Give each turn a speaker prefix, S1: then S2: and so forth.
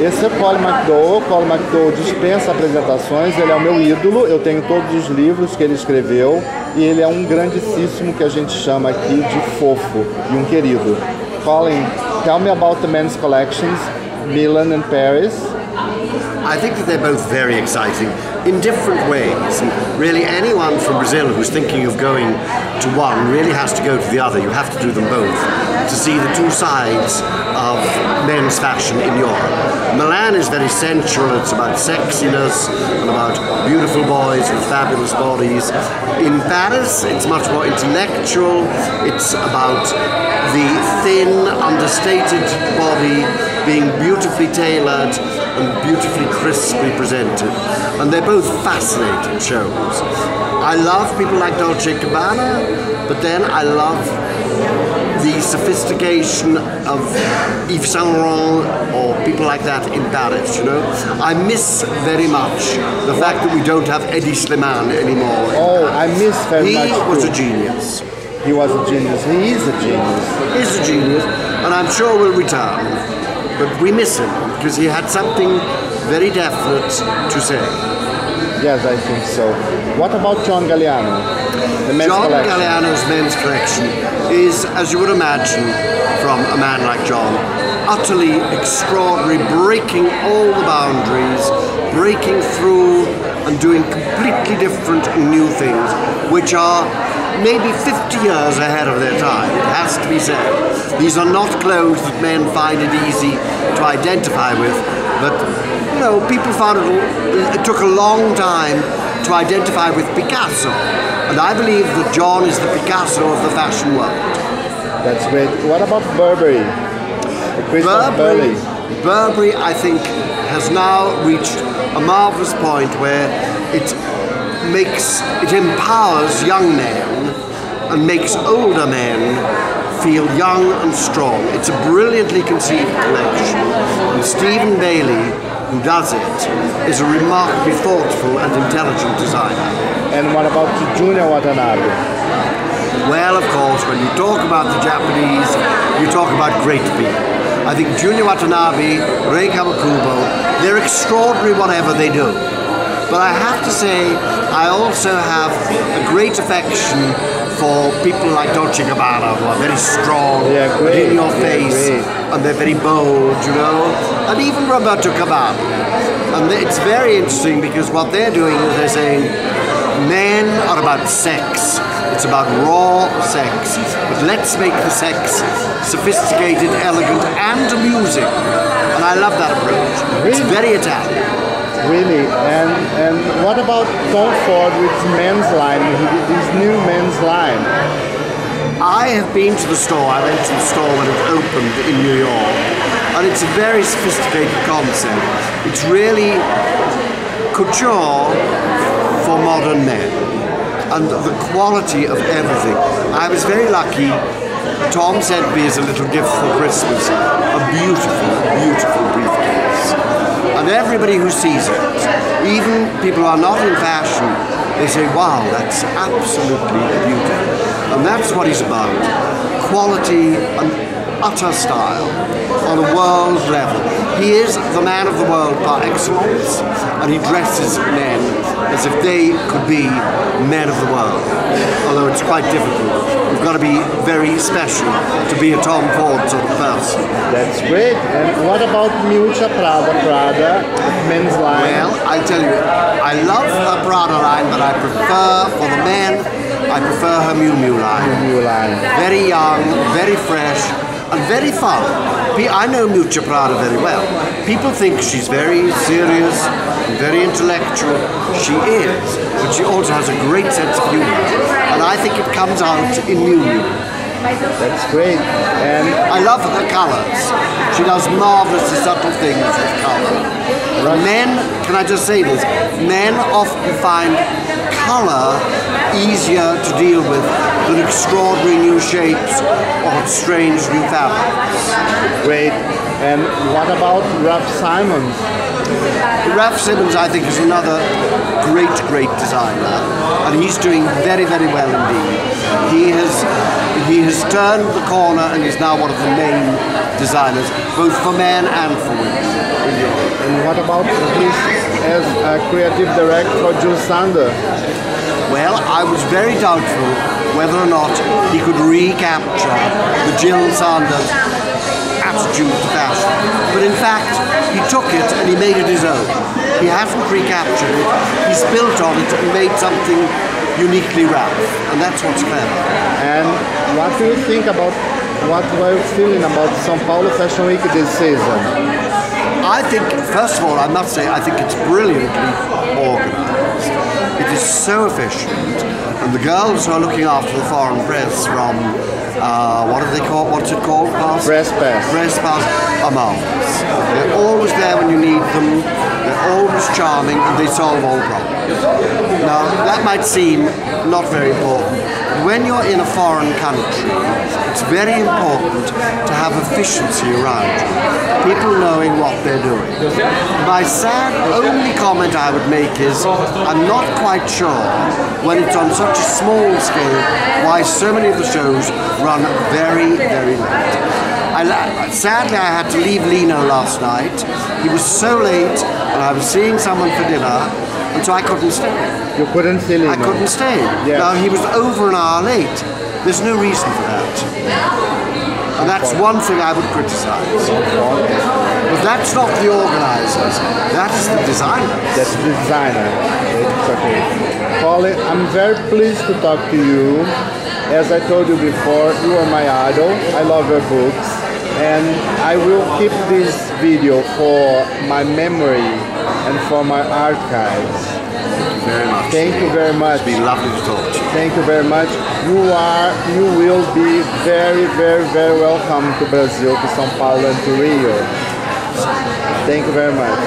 S1: Esse é Colin McDowell. Colin McDowell dispensa apresentações, ele é o meu ídolo, eu tenho todos os livros que ele escreveu e ele é um grandíssimo que a gente chama aqui de fofo e um querido. Colin, tell me about the men's collections, Milan and Paris.
S2: I think that they're both very exciting in different ways. And really, anyone from Brazil who's thinking of going to one really has to go to the other. You have to do them both to see the two sides of men's fashion in Europe. Milan is very sensual, it's about sexiness and about beautiful boys with fabulous bodies. In Paris, it's much more intellectual, it's about the thin, understated body being beautifully tailored and beautifully crisply presented. And they're both fascinating shows. I love people like Dolce & Gabbana, but then I love the sophistication of Yves Saint Laurent or people like that in Paris, you know. I miss very much the fact that we don't have Eddie Slimane anymore.
S1: Oh, I miss very much
S2: He was
S1: too.
S2: a genius.
S1: He was a genius. He is a genius.
S2: He's a genius, and I'm sure will return. But we miss him because he had something very definite to say.
S1: Yes, I think so. What about John Galliano? The men's
S2: John
S1: collection.
S2: Galliano's men's collection is, as you would imagine from a man like John, utterly extraordinary, breaking all the boundaries, breaking through and doing completely different and new things, which are maybe 50 years ahead of their time, it has to be said. These are not clothes that men find it easy to identify with, but you know, people found it took a long time to identify with Picasso, and I believe that John is the Picasso of the fashion world.
S1: That's great. What about Burberry? Christoph Burley.
S2: Burberry, I think, has now reached a marvelous point where it empowers young men and makes older men feel young and strong. It's a brilliantly conceived collection, and Stephen Bailey, who does it, is a remarkably thoughtful and intelligent designer.
S1: And what about Junior Watanabe?
S2: Well, of course, when you talk about the Japanese, you talk about great people. I think Junior Watanabe, Rei Kawakubo, they're extraordinary whatever they do. But I have to say, I also have a great affection for people like Dolce & Gabbana, who are very strong, and in your face, and they're very bold, you know, and even Roberto Cavalli. And it's very interesting because what they're doing is they're saying, men are about sex, it's about raw sex, but let's make the sex sophisticated, elegant, and amusing. And I love that approach. It's very Italian.
S1: Really? And what about Tom Ford with men's line? He did this new men's line.
S2: I have been to the store. I went to the store when it opened in New York, and it's a very sophisticated concept. It's really couture for modern men, and the quality of everything. I was very lucky. Tom sent me as a little gift for Christmas a beautiful, beautiful briefcase. And everybody who sees it, even people who are not in fashion, they say, wow, that's absolutely beautiful. And that's what he's about. Quality and utter style on a world level. He is the man of the world par excellence, and he dresses men as if they could be men of the world. Although it's quite difficult. You've got to be very special to be a Tom Ford sort of person.
S1: That's great. And what about Miuccia Prada, men's line?
S2: Well, I tell you, I love her Prada line, but I prefer, for the men, I prefer her Miu Miu line.
S1: Miu Miu line.
S2: Very young, very fresh, and very fun. I know Miuccia Prada very well. People think she's very serious and very intellectual. She is, but she also has a great sense of humor. And I think it comes out in Miu Miu.
S1: That's great. And
S2: I love her colours. She does marvellously subtle things with colour. Men, can I just say this? Men often find colour easier to deal with than extraordinary new shapes or strange new fabrics.
S1: Great. And what about Ralph Simons?
S2: Ralph Simons, I think, is another great, great designer, and he's doing very, very well indeed. He has turned the corner and is now one of the main designers, both for men and for women.
S1: And what about his as a creative director for Jules Sander?
S2: Well, I was very doubtful whether or not he could recapture the Jill Sanders attitude to fashion. But in fact, he took it and he made it his own. He hasn't recaptured it, he's built on it and made something uniquely Ralph. And that's what's clever.
S1: And what do you think about, what were you feeling about São Paulo Fashion Week this season?
S2: I think, first of all, I must say, I think it's brilliantly organised. It is so efficient, and the girls who are looking after the foreign press from, what do they call, what's it called?
S1: Press pass.
S2: Press pass are marvellous. They're always there when you need them, they're always charming, and they solve all problems. Now, that might seem not very important. When you're in a foreign country, it's very important to have efficiency around you. People knowing what they're doing. My sad only comment I would make is I'm not quite sure when it's on such a small scale why so many of the shows run very, very late. Sadly, I had to leave Lino last night. He was so late and I was seeing someone for dinner, and so I couldn't stay.
S1: You couldn't see Lino?
S2: I couldn't stay.
S1: Yes.
S2: Now, he was over an hour late. There's no reason for that. And that's one thing I would criticise. But that's not the organisers, that's the designer.
S1: That's the designer. It's okay. Polly, I'm very pleased to talk to you. As I told you before, you are my idol. I love your books. And I will keep this video for my memory and for my archives.
S2: Thank you very much.
S1: Thank you very much.
S2: It's been lovely to talk to you.
S1: Thank you very much. You will be very, very, very welcome to Brazil, to São Paulo and to Rio. Thank you very much.